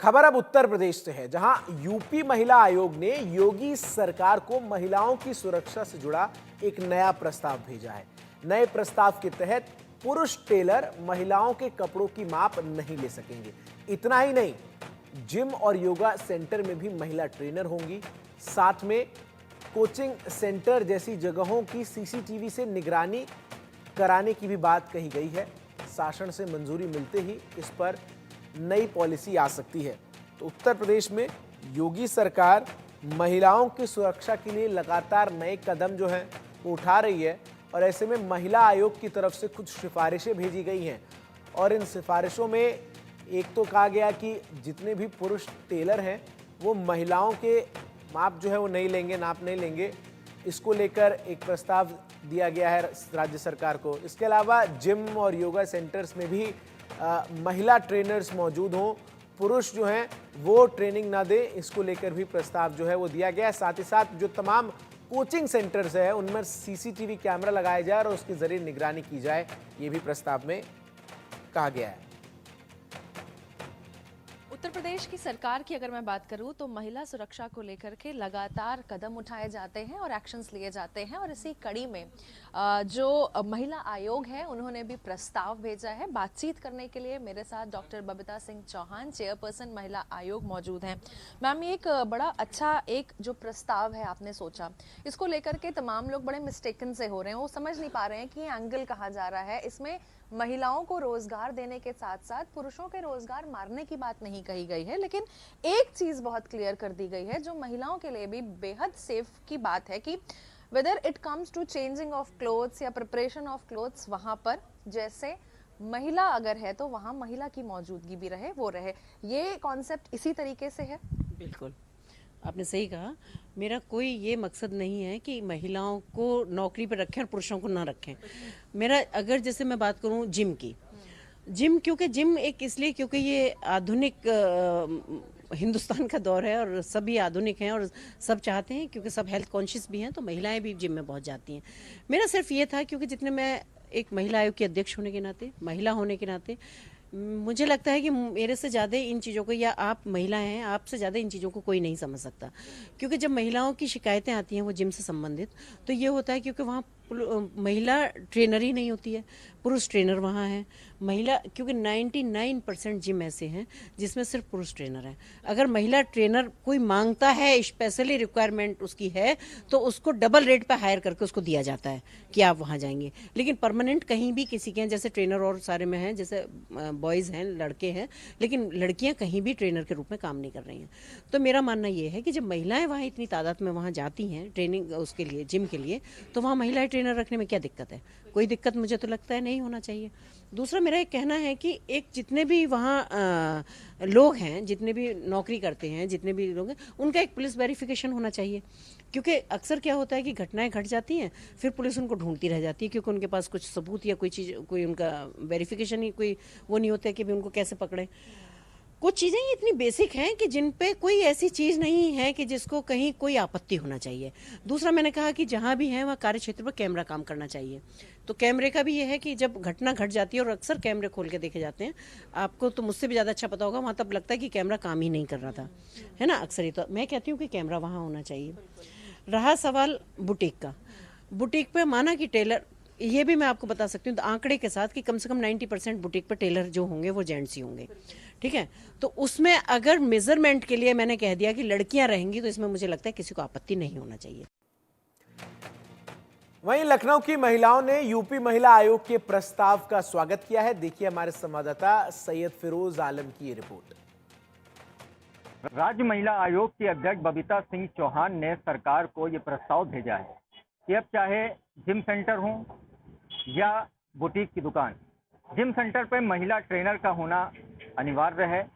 खबर अब उत्तर प्रदेश से है, जहां यूपी महिला आयोग ने योगी सरकार को महिलाओं की सुरक्षा से जुड़ा एक नया प्रस्ताव भेजा है। नए प्रस्ताव के तहत पुरुष टेलर महिलाओं के कपड़ों की माप नहीं ले सकेंगे। इतना ही नहीं, जिम और योगा सेंटर में भी महिला ट्रेनर होंगी। साथ में कोचिंग सेंटर जैसी जगहों की सीसीटीवी से निगरानी कराने की भी बात कही गई है। शासन से मंजूरी मिलते ही इस पर नई पॉलिसी आ सकती है। तो उत्तर प्रदेश में योगी सरकार महिलाओं की सुरक्षा के लिए लगातार नए कदम जो हैं वो उठा रही है, और ऐसे में महिला आयोग की तरफ से कुछ सिफारिशें भेजी गई हैं। और इन सिफारिशों में एक तो कहा गया कि जितने भी पुरुष टेलर हैं वो महिलाओं के माप जो है वो नहीं लेंगे, नाप नहीं लेंगे। इसको लेकर एक प्रस्ताव दिया गया है राज्य सरकार को। इसके अलावा जिम और योगा सेंटर्स में भी महिला ट्रेनर्स मौजूद हों, पुरुष जो हैं वो ट्रेनिंग ना दें, इसको लेकर भी प्रस्ताव जो है वो दिया गया है। साथ ही साथ जो तमाम कोचिंग सेंटर्स है उनमें सीसीटीवी कैमरा लगाया जाए और उसके जरिए निगरानी की जाए, ये भी प्रस्ताव में कहा गया है। उत्तर प्रदेश की सरकार की अगर मैं बात करूं तो महिला सुरक्षा को लेकर के लगातार कदम उठाए जाते हैं और एक्शंस लिए जाते हैं, और इसी कड़ी में जो महिला आयोग है उन्होंने भी प्रस्ताव भेजा है। बातचीत करने के लिए मेरे साथ डॉक्टर बबीता सिंह चौहान, चेयरपर्सन महिला आयोग, मौजूद हैं। मैम, ये एक बड़ा अच्छा एक जो प्रस्ताव है आपने सोचा, इसको लेकर के तमाम लोग बड़े मिस्टेकन से हो रहे हैं, वो समझ नहीं पा रहे हैं कि ये एंगल कहाँ जा रहा है। इसमें महिलाओं को रोजगार देने के साथ साथ पुरुषों के रोजगार मारने की बात नहीं कही गई है, लेकिन एक चीज बहुत क्लियर कर दी गई है जो महिलाओं के लिए भी बेहद सेफ की बात है कि whether it comes to changing of clothes या प्रिपरेशन ऑफ क्लोथ्स, वहां पर जैसे महिला अगर है तो वहां महिला की मौजूदगी भी रहे, वो रहे। ये कॉन्सेप्ट इसी तरीके से है। बिल्कुल, आपने सही कहा। मेरा कोई ये मकसद नहीं है कि महिलाओं को नौकरी पर रखें और पुरुषों को ना रखें। मेरा अगर जैसे मैं बात करूं जिम की, जिम क्योंकि जिम एक इसलिए क्योंकि ये आधुनिक हिंदुस्तान का दौर है और सभी आधुनिक हैं और सब चाहते हैं, क्योंकि सब हेल्थ कॉन्शियस भी हैं, तो महिलाएं भी जिम में बहुत जाती हैं। मेरा सिर्फ ये था क्योंकि जितने मैं एक महिला आयोग की अध्यक्ष होने के नाते, महिला होने के नाते, मुझे लगता है कि मेरे से ज़्यादा इन चीज़ों को, या आप महिला हैं, आपसे ज़्यादा इन चीज़ों को कोई नहीं समझ सकता। क्योंकि जब महिलाओं की शिकायतें आती हैं वो जिम से संबंधित, तो ये होता है क्योंकि वहाँ महिला ट्रेनर ही नहीं होती है, पुरुष ट्रेनर वहाँ है। महिला, क्योंकि 99% जिम ऐसे हैं जिसमें सिर्फ पुरुष ट्रेनर हैं। अगर महिला ट्रेनर कोई मांगता है, स्पेशली रिक्वायरमेंट उसकी है, तो उसको डबल रेट पे हायर करके उसको दिया जाता है कि आप वहाँ जाएंगे। लेकिन परमानेंट कहीं भी किसी के हैं, जैसे ट्रेनर और सारे में हैं, जैसे बॉयज़ हैं, लड़के हैं, लेकिन लड़कियाँ कहीं भी ट्रेनर के रूप में काम नहीं कर रही हैं। तो मेरा मानना ये है कि जब महिलाएं वहाँ इतनी तादाद में वहाँ जाती हैं ट्रेनिंग उसके लिए, जिम के लिए, तो वहाँ महिलाएं ट्रेनर रखने में क्या दिक्कत है? कोई दिक्कत मुझे तो लगता है नहीं होना चाहिए। दूसरा मेरा एक कहना है कि एक जितने भी वहाँ लोग हैं, जितने भी नौकरी करते हैं, जितने भी लोग हैं, उनका एक पुलिस वेरिफिकेशन होना चाहिए। क्योंकि अक्सर क्या होता है कि घटनाएं घट जाती हैं, फिर पुलिस उनको ढूंढती रह जाती है, क्योंकि उनके पास कुछ सबूत या कोई चीज़, कोई उनका वेरिफिकेशन ही कोई वो नहीं होता है कि भी उनको कैसे पकड़े। कुछ चीज़ें ही इतनी बेसिक हैं कि जिन पे कोई ऐसी चीज़ नहीं है कि जिसको कहीं कोई आपत्ति होना चाहिए। दूसरा मैंने कहा कि जहाँ भी है वहाँ कार्य क्षेत्र पर कैमरा काम करना चाहिए। तो कैमरे का भी ये है कि जब घटना घट जाती है, और अक्सर कैमरे खोल के देखे जाते हैं, आपको तो मुझसे भी ज़्यादा अच्छा पता होगा, वहाँ तब लगता है कि कैमरा काम ही नहीं कर रहा था, है ना। अक्सर ही तो मैं कहती हूँ कि कैमरा वहाँ होना चाहिए। रहा सवाल बुटीक का, बुटीक पे माना कि टेलर, ये भी मैं आपको बता सकती हूँ तो आंकड़े के साथ कि कम से कम 90% बुटीक पर टेलर जो होंगे वो जेंट्स ही होंगे, ठीक है। तो उसमें अगर मेजरमेंट के लिए मैंने कह दिया कि लड़कियां रहेंगी, तो इसमें मुझे लगता है किसी को आपत्ति नहीं होना चाहिए। वहीं लखनऊ की महिलाओं ने यूपी महिला आयोग के प्रस्ताव का स्वागत किया है। देखिए हमारे संवाददाता सैयद फिरोज आलम की ये रिपोर्ट। राज्य महिला आयोग की अध्यक्ष बबीता सिंह चौहान ने सरकार को ये प्रस्ताव भेजा है कि अब चाहे जिम सेंटर हो या बुटीक की दुकान, जिम सेंटर पे महिला ट्रेनर का होना अनिवार्य है।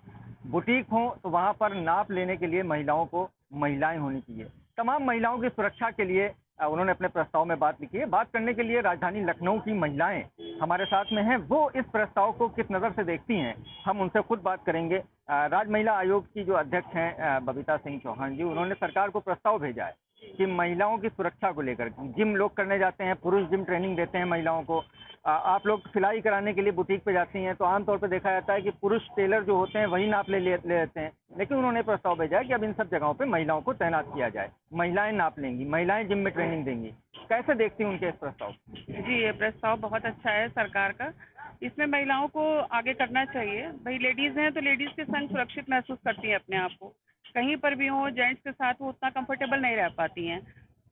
बुटीक हो तो वहां पर नाप लेने के लिए महिलाओं को महिलाएं होनी चाहिए। तमाम महिलाओं की सुरक्षा के लिए उन्होंने अपने प्रस्ताव में बात लिखी है। बात करने के लिए राजधानी लखनऊ की महिलाएं हमारे साथ में हैं। वो इस प्रस्ताव को किस नज़र से देखती हैं, हम उनसे खुद बात करेंगे। राज्य महिला आयोग की जो अध्यक्ष हैं बबीता सिंह चौहान जी, उन्होंने सरकार को प्रस्ताव भेजा है। कि महिलाओं की सुरक्षा को लेकर जिम लोग करने जाते हैं, पुरुष जिम ट्रेनिंग देते हैं महिलाओं को। आप लोग सिलाई कराने के लिए बुटीक पे जाती हैं तो आमतौर पे देखा जाता है कि पुरुष टेलर जो होते हैं वही नाप ले लेते हैं, लेकिन उन्होंने प्रस्ताव भेजा है कि अब इन सब जगहों पे महिलाओं को तैनात किया जाए, महिलाएं नाप लेंगी, महिलाएं जिम में ट्रेनिंग देंगी। कैसे देखती हैं उनके इस प्रस्ताव? जी, ये प्रस्ताव बहुत अच्छा है सरकार का। इसमें महिलाओं को आगे करना चाहिए। भाई लेडीज़ हैं तो लेडीज़ के संग सुरक्षित महसूस करती हैं अपने आप को। कहीं पर भी हो जेंट्स के साथ वो उतना कंफर्टेबल नहीं रह पाती हैं।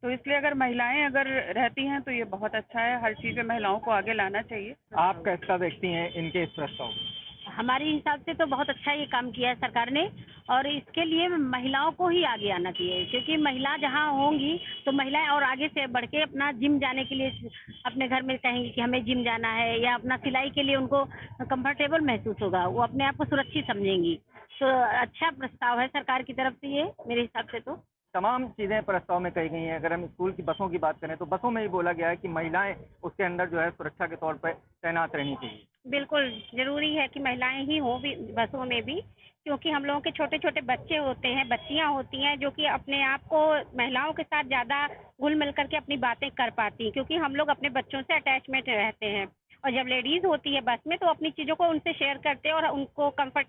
तो इसलिए अगर महिलाएं अगर रहती हैं तो ये बहुत अच्छा है। हर चीज़ में महिलाओं को आगे लाना चाहिए। आप कैसा देखती हैं इनके इस प्रस्ताव को? हमारे हिसाब से तो बहुत अच्छा ये काम किया है सरकार ने, और इसके लिए महिलाओं को ही आगे आना चाहिए, क्योंकि महिला जहाँ होंगी तो महिलाएं और आगे से बढ़ के अपना जिम जाने के लिए अपने घर में कहेंगी कि हमें जिम जाना है, या अपना सिलाई के लिए उनको कंफर्टेबल महसूस होगा, वो अपने आप को सुरक्षित समझेंगी। तो अच्छा प्रस्ताव है सरकार की तरफ से ये, मेरे हिसाब से तो। तमाम चीज़ें प्रस्ताव में कही गई हैं। अगर हम स्कूल की बसों की बात करें तो बसों में ही बोला गया है कि महिलाएं उसके अंदर जो है सुरक्षा के तौर पर तैनात रहनी चाहिए। बिल्कुल जरूरी है कि महिलाएं ही हो भी बसों में भी, क्योंकि हम लोगों के छोटे छोटे बच्चे होते हैं, बच्चियां होती हैं जो कि अपने आप को महिलाओं के साथ ज़्यादा घुल मिल करके अपनी बातें कर पाती हैं, क्योंकि हम लोग अपने बच्चों से अटैचमेंट रहते हैं। और जब लेडीज़ होती है बस में तो अपनी चीज़ों को उनसे शेयर करते हैं और उनको कंफर्टेबल